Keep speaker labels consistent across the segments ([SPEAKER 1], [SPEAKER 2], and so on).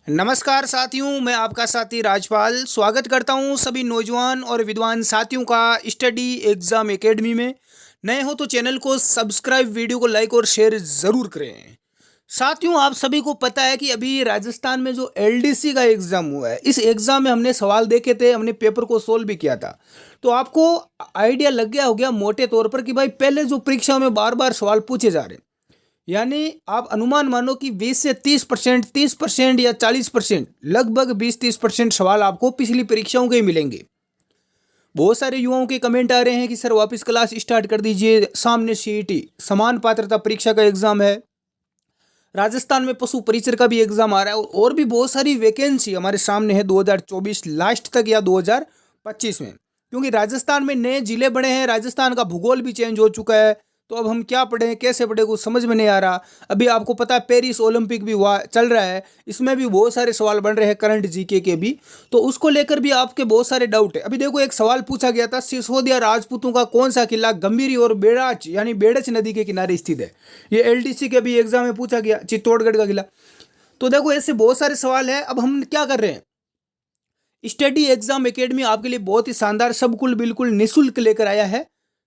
[SPEAKER 1] नमस्कार साथियों, मैं आपका साथी राजपाल स्वागत करता हूं सभी नौजवान और विद्वान साथियों का स्टडी एग्जाम एकेडमी में। नए हो तो चैनल को सब्सक्राइब, वीडियो को लाइक और शेयर ज़रूर करें। साथियों, आप सभी को पता है कि अभी राजस्थान में जो एलडीसी का एग्ज़ाम हुआ है, इस एग्ज़ाम में हमने सवाल देखे थे, हमने पेपर को सोल्व भी किया था। तो आपको आइडिया लग गया हो गया मोटे तौर पर कि भाई पहले जो परीक्षा में बार बार सवाल पूछे जा रहे हैं, यानी आप अनुमान मानो कि 20 से 30%, 30% या 40%, लगभग 20-30% सवाल आपको पिछली परीक्षाओं के ही मिलेंगे। बहुत सारे युवाओं के कमेंट आ रहे हैं कि सर वापस क्लास स्टार्ट कर दीजिए, सामने सीईटी समान पात्रता परीक्षा का एग्जाम है, राजस्थान में पशु परिचर का भी एग्जाम आ रहा है और भी बहुत सारी वैकेंसी हमारे सामने है 2024 लास्ट तक या 2025 में। क्योंकि राजस्थान में नए जिले बने हैं, राजस्थान का भूगोल भी चेंज हो चुका है। तो अब हम क्या पढ़ें, कैसे पढ़ें, कुछ समझ में नहीं आ रहा। अभी आपको पता है पेरिस ओलंपिक भी हुआ चल रहा है, इसमें भी बहुत सारे सवाल बन रहे हैं करंट जीके के भी। तो उसको लेकर भी आपके बहुत सारे डाउट है। अभी देखो, एक सवाल पूछा गया था, सिसोदिया राजपूतों का कौन सा किला गंभीरी और बेड़ाच यानी बेड़च नदी के किनारे स्थित है। ये एलडीसी के भी एग्जाम में पूछा गया, चित्तौड़गढ़ का किला। तो देखो, ऐसे बहुत सारे सवाल है। अब हम क्या कर रहे हैं, स्टडी एग्जाम एकेडमी आपके लिए बहुत ही शानदार, सब कुल बिल्कुल निःशुल्क लेकर आया है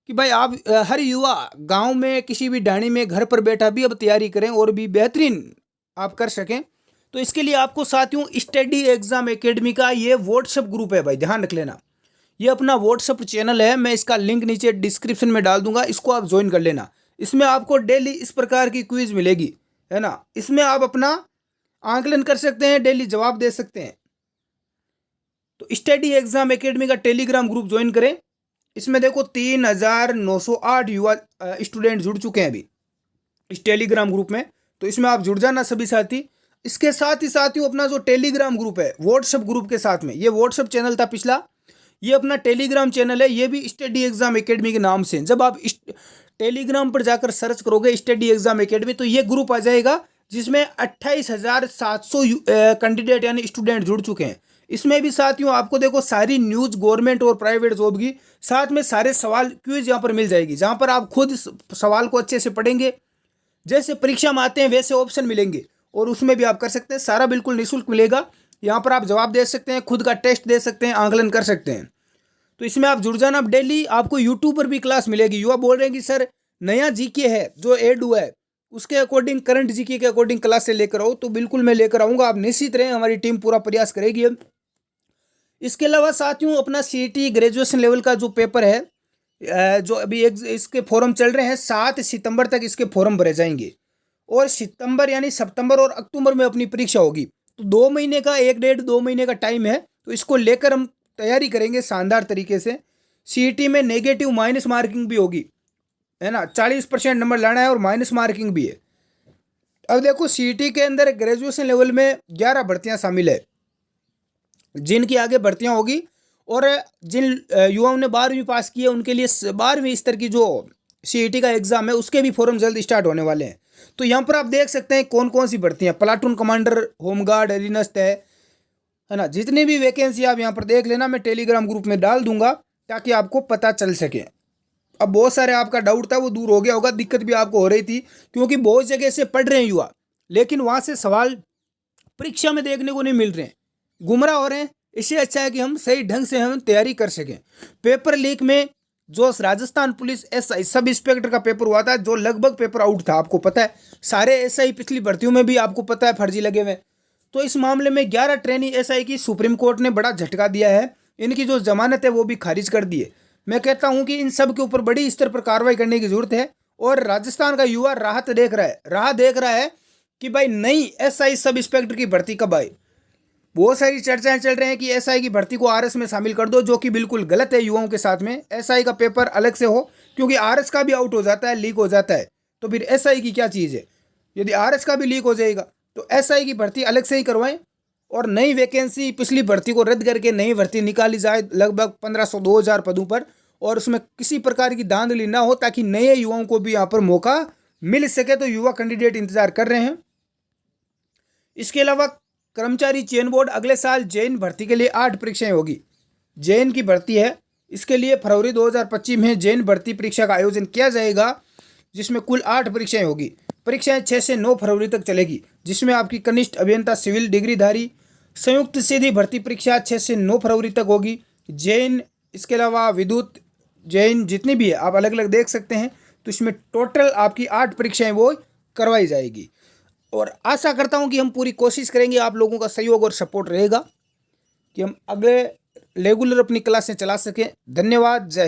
[SPEAKER 1] कि भाई आप हर युवा गांव में किसी भी ढाणी में घर पर बैठा भी अब तैयारी करें और भी बेहतरीन आप कर सकें। तो इसके लिए आपको साथियों स्टडी एग्जाम एकेडमी का ये व्हाट्सएप ग्रुप है, भाई ध्यान रख लेना। ये अपना व्हाट्सएप चैनल है, मैं इसका लिंक नीचे डिस्क्रिप्शन में डाल दूंगा, इसको आप ज्वाइन कर लेना। इसमें आपको डेली इस प्रकार की क्विज मिलेगी, है ना। इसमें आप अपना आंकलन कर सकते हैं, डेली जवाब दे सकते हैं। तो स्टडी एग्जाम एकेडमी का टेलीग्राम ग्रुप ज्वाइन करें। इसमें देखो 3908 युवा स्टूडेंट जुड़ चुके हैं अभी इस टेलीग्राम ग्रुप में। तो इसमें आप जुड़ जाना सभी साथी। इसके साथ ही साथियों अपना जो टेलीग्राम ग्रुप है व्हाट्सएप ग्रुप के साथ में, ये व्हाट्सएप चैनल था पिछला, ये अपना टेलीग्राम चैनल है, ये भी स्टडी एग्जाम एकेडमी के नाम से। जब आप टेलीग्राम पर जाकर सर्च करोगे स्टडी एग्जाम एकेडमी, तो ये ग्रुप आ जाएगा जिसमें 28,700 कैंडिडेट यानी स्टूडेंट जुड़ चुके हैं। इसमें भी साथियों आपको देखो सारी न्यूज गवर्नमेंट और प्राइवेट जॉब की, साथ में सारे सवाल क्विज यहाँ पर मिल जाएगी, जहाँ पर आप खुद सवाल को अच्छे से पढ़ेंगे, जैसे परीक्षा में आते हैं वैसे ऑप्शन मिलेंगे और उसमें भी आप कर सकते हैं। सारा बिल्कुल निःशुल्क मिलेगा, यहाँ पर आप जवाब दे सकते हैं, खुद का टेस्ट दे सकते हैं, आंकलन कर सकते हैं। तो इसमें आप जुड़ जाना। अब डेली आपको यूट्यूब पर भी क्लास मिलेगी। युवा बोल रहे हैं कि सर नया जीके है जो एड हुआ है उसके अकॉर्डिंग, करंट जीके के अकॉर्डिंग क्लास से लेकर आओ, तो बिल्कुल मैं लेकर आऊँगा, आप निश्चित रहें, हमारी टीम पूरा प्रयास करेगी। इसके अलावा साथियों अपना सीईटी ग्रेजुएशन लेवल का जो पेपर है, जो अभी इसके फॉर्म चल रहे हैं, 7 सितंबर तक इसके फॉर्म भरे जाएंगे और सितंबर यानी सितंबर और अक्टूबर में अपनी परीक्षा होगी। तो 2 महीने का, 1-1.5-2 महीने का टाइम है। तो इसको लेकर हम तैयारी करेंगे शानदार तरीके से। सीईटी में नेगेटिव माइनस मार्किंग भी होगी, है ना, 40% नंबर लाना है और माइनस मार्किंग भी है। अब देखो सीईटी के अंदर ग्रेजुएशन लेवल में 11 भर्तियाँ शामिल है जिनकी आगे भर्तियां होगी, और जिन युवाओं ने 12वीं पास की है उनके लिए 12वीं स्तर की जो सीईटी का एग्जाम है उसके भी फॉर्म जल्द स्टार्ट होने वाले हैं। तो यहाँ पर आप देख सकते हैं कौन कौन सी भर्तियां, प्लाटून कमांडर, होमगार्ड, अधीनस्थ है ना, जितनी भी वैकेंसी आप यहाँ पर देख लेना, मैं टेलीग्राम ग्रुप में डाल दूंगा ताकि आपको पता चल सके। अब बहुत सारे आपका डाउट था वो दूर हो गया होगा, दिक्कत भी आपको हो रही थी क्योंकि बहुत जगह से पढ़ रहे हैं युवा, लेकिन वहाँ से सवाल परीक्षा में देखने को नहीं मिल रहे हैं, गुमराह हो रहे हैं। इससे अच्छा है कि हम सही ढंग से हम तैयारी कर सकें। पेपर लीक में जो Rajasthan police SI sub inspector का पेपर हुआ था, जो लगभग पेपर आउट था, आपको पता है सारे एसआई पिछली भर्तियों में भी आपको पता है फर्जी लगे हुए। तो इस मामले में 11 ट्रेनी एसआई की सुप्रीम कोर्ट ने बड़ा झटका दिया है, इनकी जो जमानत है वो भी खारिज कर दी है। मैं कहता हूँ कि इन सब के ऊपर बड़ी स्तर पर कार्रवाई करने की जरूरत है और राजस्थान का युवा राह देख रहा है कि भाई नई एसआई सब इंस्पेक्टर की भर्ती कब आए। बहुत सारी चर्चाएं चल रही हैं कि एसआई की भर्ती को आरएस में शामिल कर दो, जो कि बिल्कुल गलत है। युवाओं के साथ में एसआई का पेपर अलग से हो, क्योंकि आरएस का भी आउट हो जाता है, लीक हो जाता है, तो फिर एसआई की क्या चीज़ है। यदि आरएस का भी लीक हो जाएगा तो एसआई की भर्ती अलग से ही करवाएं और नई वैकेंसी पिछली भर्ती को रद्द करके नई भर्ती निकाली जाए लगभग 1500-2000 पदों पर, और उसमें किसी प्रकार की धांधली ना हो ताकि नए युवाओं को भी यहाँ पर मौका मिल सके। तो युवा कैंडिडेट इंतजार कर रहे हैं। इसके अलावा कर्मचारी चयन बोर्ड अगले साल जैन भर्ती के लिए 8 परीक्षाएं होगी। जैन की भर्ती है, इसके लिए फरवरी 2025 में जैन भर्ती परीक्षा का आयोजन किया जाएगा, जिसमें कुल 8 परीक्षाएं होगी। परीक्षाएं 6 से 9 फरवरी तक चलेगी, जिसमें आपकी कनिष्ठ अभियंता सिविल डिग्रीधारी संयुक्त सीधी भर्ती परीक्षा 6 से 9 फरवरी तक होगी। जैन, इसके अलावा विद्युत, जैन जितनी भी है आप अलग अलग देख सकते हैं। तो इसमें टोटल आपकी 8 परीक्षाएं वो करवाई जाएगी और आशा करता हूं कि हम पूरी कोशिश करेंगे, आप लोगों का सहयोग और सपोर्ट रहेगा कि हम अगले रेगुलर अपनी क्लासें चला सकें। धन्यवाद। जय हिंद।